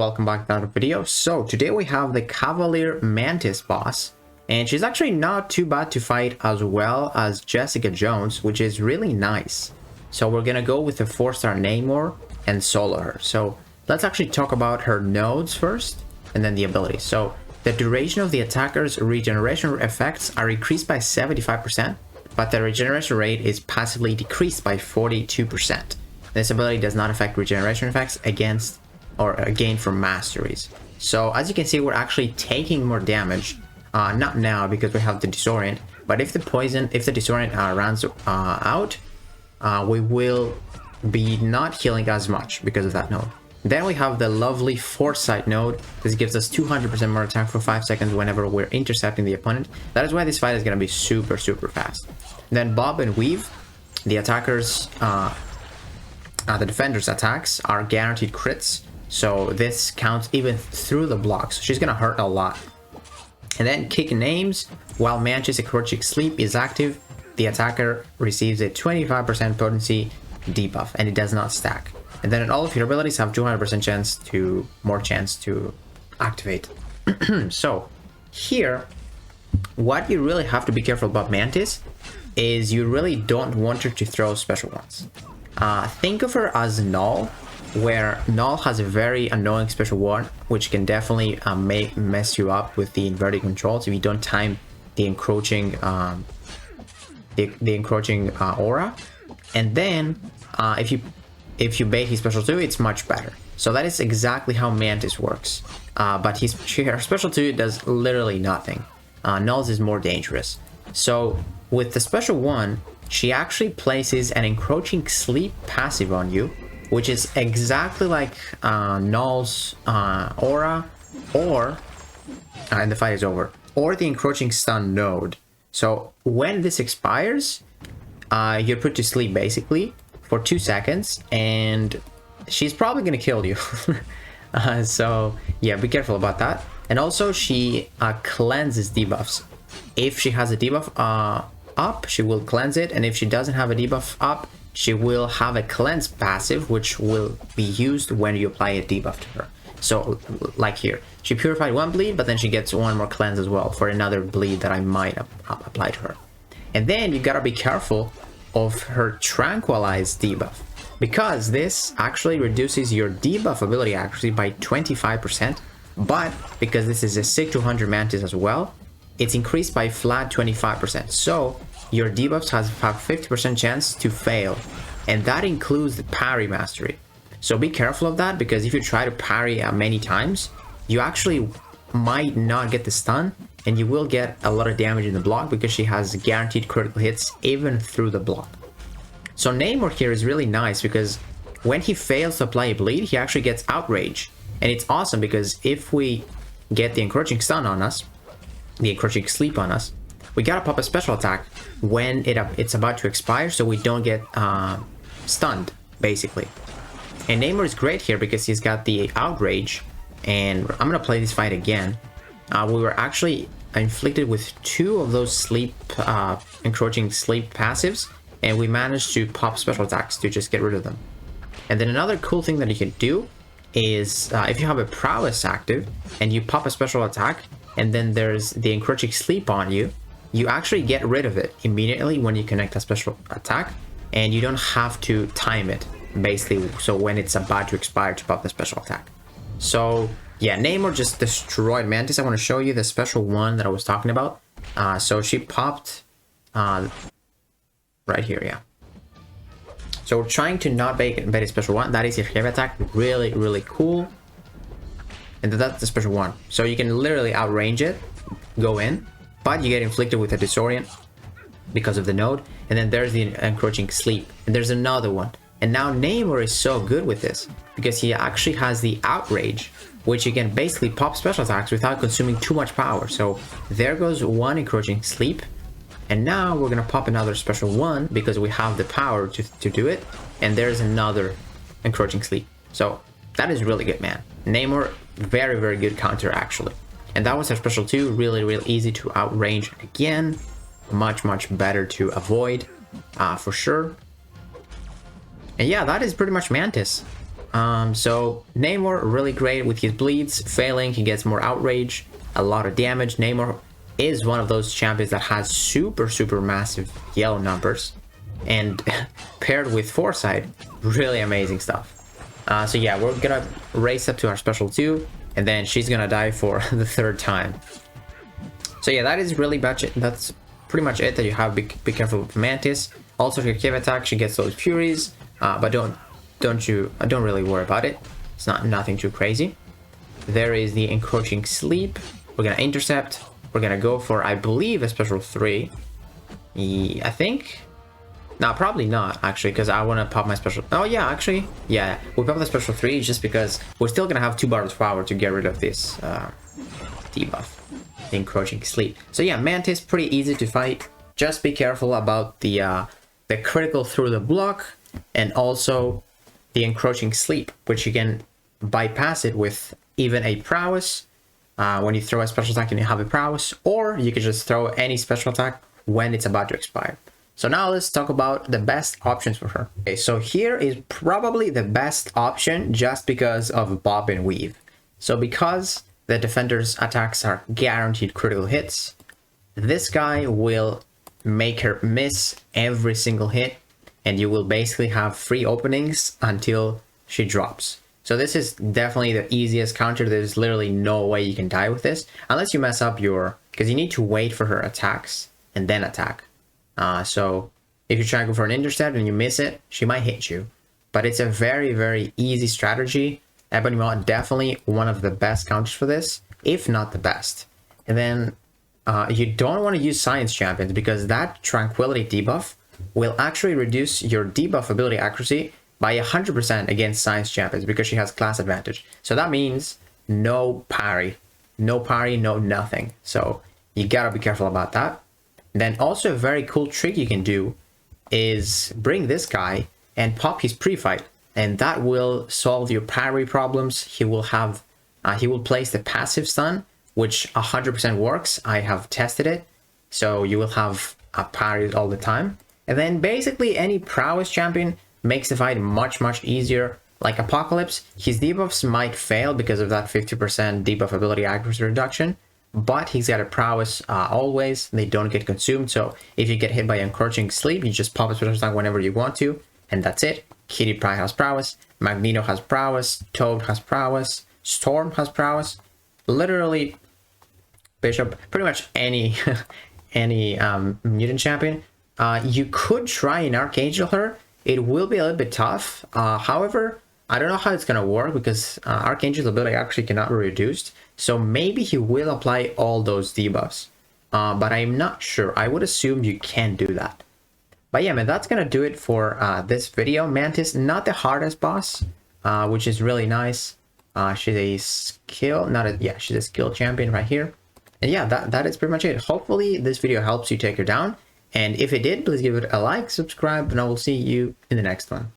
Welcome back to another video. So today we have the Cavalier Mantis boss, and she's actually not too bad to fight as well as Jessica Jones, which is really nice. So we're gonna go with the 4-star Namor and solo her. So let's actually talk about her nodes first and then the abilities. So the duration of the attacker's regeneration effects are increased by 75%, but the regeneration rate is passively decreased by 42%. This ability does not affect regeneration effects against or gain from masteries. So as you can see, we're actually taking more damage. Not now because we have the disorient, but if the disorient runs out, we will be not healing as much because of that node. Then we have the lovely Foresight node. This gives us 200% more attack for 5 seconds whenever we're intercepting the opponent. That is why this fight is going to be super fast. Then Bob and Weave, the attackers, the defender's attacks are guaranteed crits. So this counts even through the blocks. She's gonna hurt a lot. And then Kick Names. While Mantis Ecrochic Sleep is active, the attacker receives a 25% potency debuff, and it does not stack. And then all of your abilities have 200% more chance to activate. So here, what you really have to be careful about Mantis is you really don't want her to throw special ones. Think of her as Null, where Null has a very annoying special one, which can definitely mess you up with the inverted controls if you don't time the encroaching aura. And then if you bait his special 2, it's much better. So that is exactly how Mantis works. But her special 2 does literally nothing. Null's is more dangerous. So with the special 1, she actually places an encroaching sleep passive on you, which is exactly like Null's aura, or and the fight is over, or the encroaching stun node. So when this expires, you're put to sleep basically for 2 seconds, and she's probably gonna kill you. So yeah, be careful about that. And also she cleanses debuffs. If she has a debuff up, she will cleanse it, and if she doesn't have a debuff up, she will have a cleanse passive, which will be used when you apply a debuff to her. So like here, she purified 1 bleed, but then she gets 1 more cleanse as well for another bleed that I might apply to her. And then you gotta be careful of her tranquilize debuff, because this actually reduces your debuff ability accuracy by 25%, but because this is a 6-200 Mantis as well, it's increased by flat 25%. So your debuffs have 50% chance to fail, and that includes the parry mastery. So be careful of that, because if you try to parry many times, you actually might not get the stun, and you will get a lot of damage in the block because she has guaranteed critical hits even through the block. So Namor here is really nice because when he fails to apply a bleed, he actually gets outrage, and it's awesome because if we get the encroaching stun on us, the encroaching sleep on us, we gotta pop a special attack when it's about to expire, so we don't get stunned, basically. And Namor is great here because he's got the outrage, and I'm gonna play this fight again. We were actually inflicted with 2 of those sleep encroaching sleep passives, and we managed to pop special attacks to just get rid of them. And then another cool thing that you can do is if you have a prowess active and you pop a special attack, and then there's the encroaching sleep on you, you actually get rid of it immediately when you connect a special attack, and you don't have to time it, basically, so when it's about to expire to pop the special attack. So yeah, Namor just destroyed Mantis. I want to show you the special one that I was talking about. So she popped right here, yeah. So we're trying to not bait a special one. That is your heavy attack, really cool. And that's the special one. So you can literally outrange it, go in, but you get inflicted with a disorient because of the node. And then there's the encroaching sleep, and there's another one. And now Namor is so good with this because he actually has the outrage, which you can basically pop special attacks without consuming too much power. So there goes 1 encroaching sleep, and now we're gonna pop another special one because we have the power to do it. And there's another encroaching sleep. So that is really good, man. Namor, very good counter actually. And that was her special 2, really easy to outrange again, much better to avoid for sure. And yeah, that is pretty much Mantis. So Namor, really great with his bleeds. Failing, he gets more outrage, a lot of damage. Namor is one of those champions that has super massive yellow numbers. And paired with Foresight, really amazing stuff. So yeah, we're gonna race up to our special 2, and then she's gonna die for the 3rd time. So yeah, that is really much it. That's pretty much it that you have. Be careful with Mantis. Also, her Cave attack, she gets those Furies, but don't really worry about it. It's nothing too crazy. There is the Encroaching Sleep. We're gonna intercept. We're gonna go for, I believe, a special 3. I think. No, probably not, actually, because I want to pop my special... Oh, yeah, actually, yeah, we'll pop the special 3 just because we're still going to have 2 bars of power to get rid of this debuff, the Encroaching Sleep. So yeah, Mantis, pretty easy to fight. Just be careful about the critical through the block, and also the Encroaching Sleep, which you can bypass it with even a Prowess. When you throw a special attack and you have a Prowess, or you can just throw any special attack when it's about to expire. So now let's talk about the best options for her. Okay, so here is probably the best option just because of Bob and Weave. So because the defender's attacks are guaranteed critical hits, this guy will make her miss every single hit, and you will basically have free openings until she drops. So this is definitely the easiest counter. There's literally no way you can die with this, unless you mess up your... because you need to wait for her attacks and then attack. So if you try to go for an intercept and you miss it, she might hit you. But it's a very easy strategy. Ebony Maw, definitely one of the best counters for this, if not the best. And then you don't want to use Science Champions, because that Tranquility debuff will actually reduce your debuff ability accuracy by 100% against Science Champions, because she has class advantage. So that means no parry, no nothing. So you gotta be careful about that. Then also a very cool trick you can do is bring this guy and pop his pre-fight, and that will solve your parry problems. He will have, he will place the passive stun, which 100% works. I have tested it, so you will have a parry all the time. And then basically any Prowess champion makes the fight much easier. Like Apocalypse, his debuffs might fail because of that 50% debuff ability accuracy reduction, but he's got a Prowess always. They don't get consumed, so if you get hit by Encroaching Sleep, you just pop a special attack whenever you want to, and that's it. Kitty Pryde has Prowess, Magneto has Prowess, Toad has Prowess, Storm has Prowess. Literally, Bishop, pretty much any mutant champion. You could try and Archangel her. It will be a little bit tough. However, I don't know how it's gonna work, because Archangel's ability actually cannot be reduced. So maybe he will apply all those debuffs. But I'm not sure. I would assume you can do that. But yeah, man, that's gonna do it for this video. Mantis, not the hardest boss, which is really nice. She's a skill, she's a skill champion right here. And yeah, that is pretty much it. Hopefully this video helps you take her down. And if it did, please give it a like, subscribe, and I will see you in the next one.